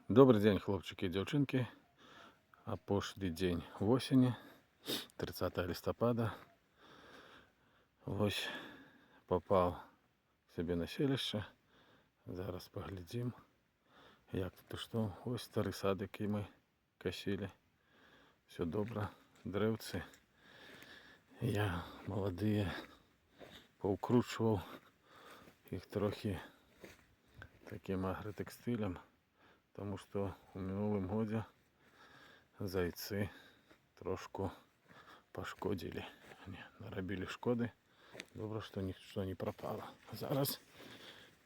Добрий день, хлопчики і дівчинки. Опошли день осені, 30 листопада. Ось попав к себе на селище. Зараз поглядим, як тут що. Ось старий сад, який ми косили. Все добре, древці. Я молоді поукручував їх трохи таким агротекстилем, тому що у минулому году зайці трошку пошкодили. Вони наробили шкоди. Добре, що нічого не пропало. Зараз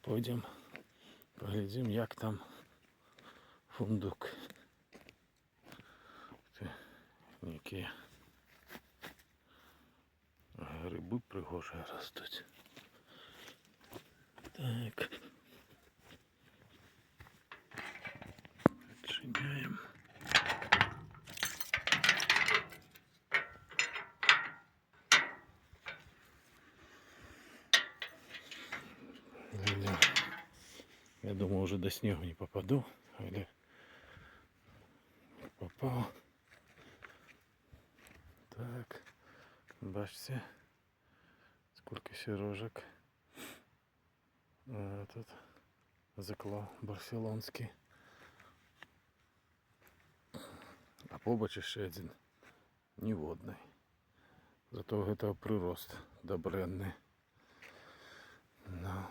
пойдемо, поглядимо, як там фундук. Які гриби пригожі ростуть. Так. Відчиняємо. Я думаю, уже до снегу не попаду, или попал. Так, бачите, сколько сирожек. Тут заклав барселонський. А побач ще один неводний. Зато это прирост добренний. Но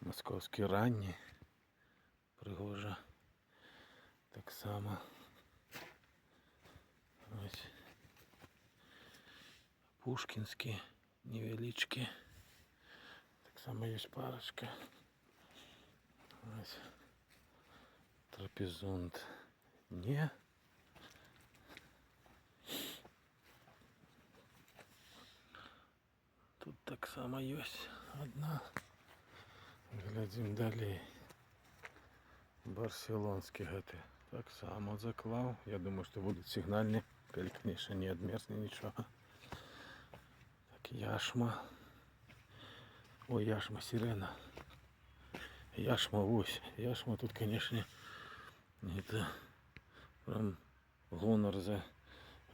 московські ранні пригожа так само. Ось пушкінські невеличкі. Так само є парочка. Ось трапезунд не. Тут так само є одна. Глядим далі. Барселонський гэты. Так само заклав. Я думаю, що будуть сигнальні. Конечно, не одмерзне нічого. Так, яшма. Ой, яшма, сирена. Яшма, ось. Яшма тут, конечно, это прям гонор за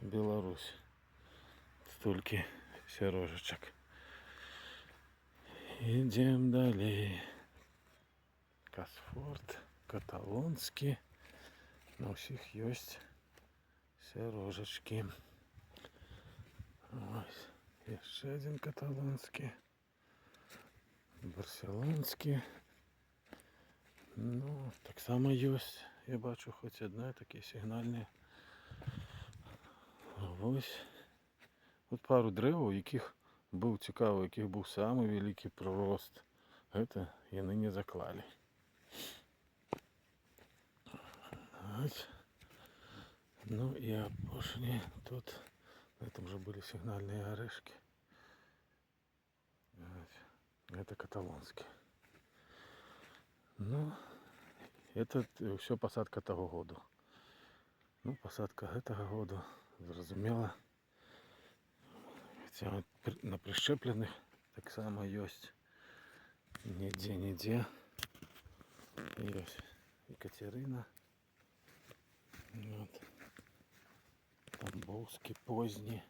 Беларусь. Столько сирожечек. Идем далее. Касфорд, каталонский. На всех есть сирожечки. Ось. Еще один каталонский. Барселонский. Ну, так само есть. Я бачу хоч одне такі сигнальні. Ось. От пару дерев, у яких був цікаво, яких був самий великий прирост. Это і нині заклали. Ось. Ну и опошли тут. На этом же были сигнальные орешки. Это каталонский. Ну, это все посадка того года. Ну, посадка этого года, зрозуміло. Хотя на прищепленных так само есть. Нигде. Есть Екатерина. Вот. Тамбовский поздний.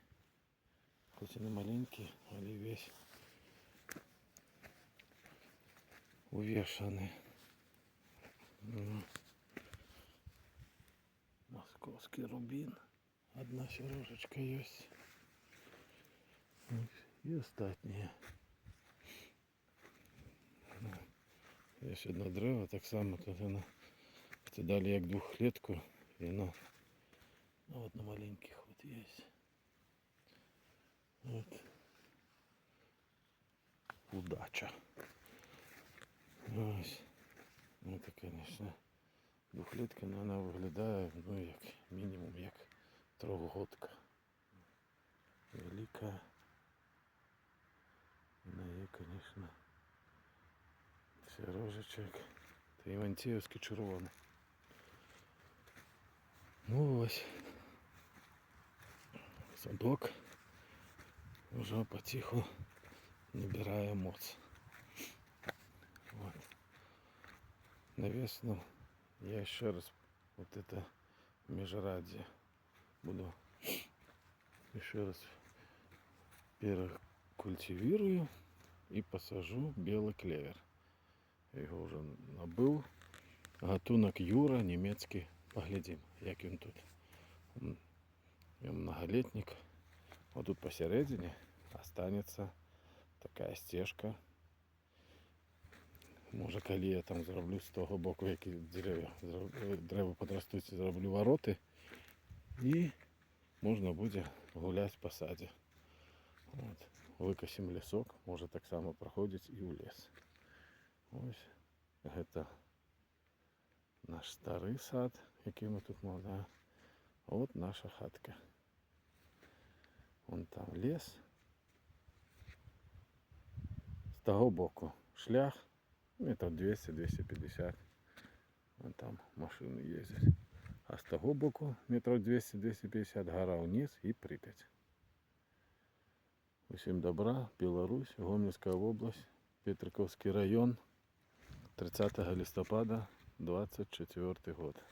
Хоть и не маленький, але весь увешанный. Московский рубин. Одна сирожечка есть. И остальные. Есть одно древо, так само тут воно. Це далі як двухлетку. І воно от на маленьких от є. От. Удача. Ось. Це, звісно, двухлетка, але вона виглядає, ну, як мінімум, як трьохгодка. Велика. Вона є, звісно, сирожечок. Це Івантіївський червоний. Ну ось. Садок вже потиху набирає моц. Вот. на весну я еще раз вот это межрадье буду еще раз перекультивирую и посажу белый клевер. Я его уже набыл. Гатунок Юра немецкий. Поглядим, як він тут. Він многолетник. Вот тут посередине останется такая стежка. Може, коли я там зроблю з того боку, які дерева подростуть, зроблю вороти. І можна буде гуляти по саді. От. Викосимо лісок, може так само проходить і у ліс. Ось це наш старий сад, який ми тут мали. А от наша хатка. Вон там ліс. З того боку шлях. Метров 200-250. Вон там машины ездят. А с того боку метров 200-250 гора вниз и Припять. Всем добра, Беларусь, Гомельская область, Петриковский район, 30 листопада 24 год.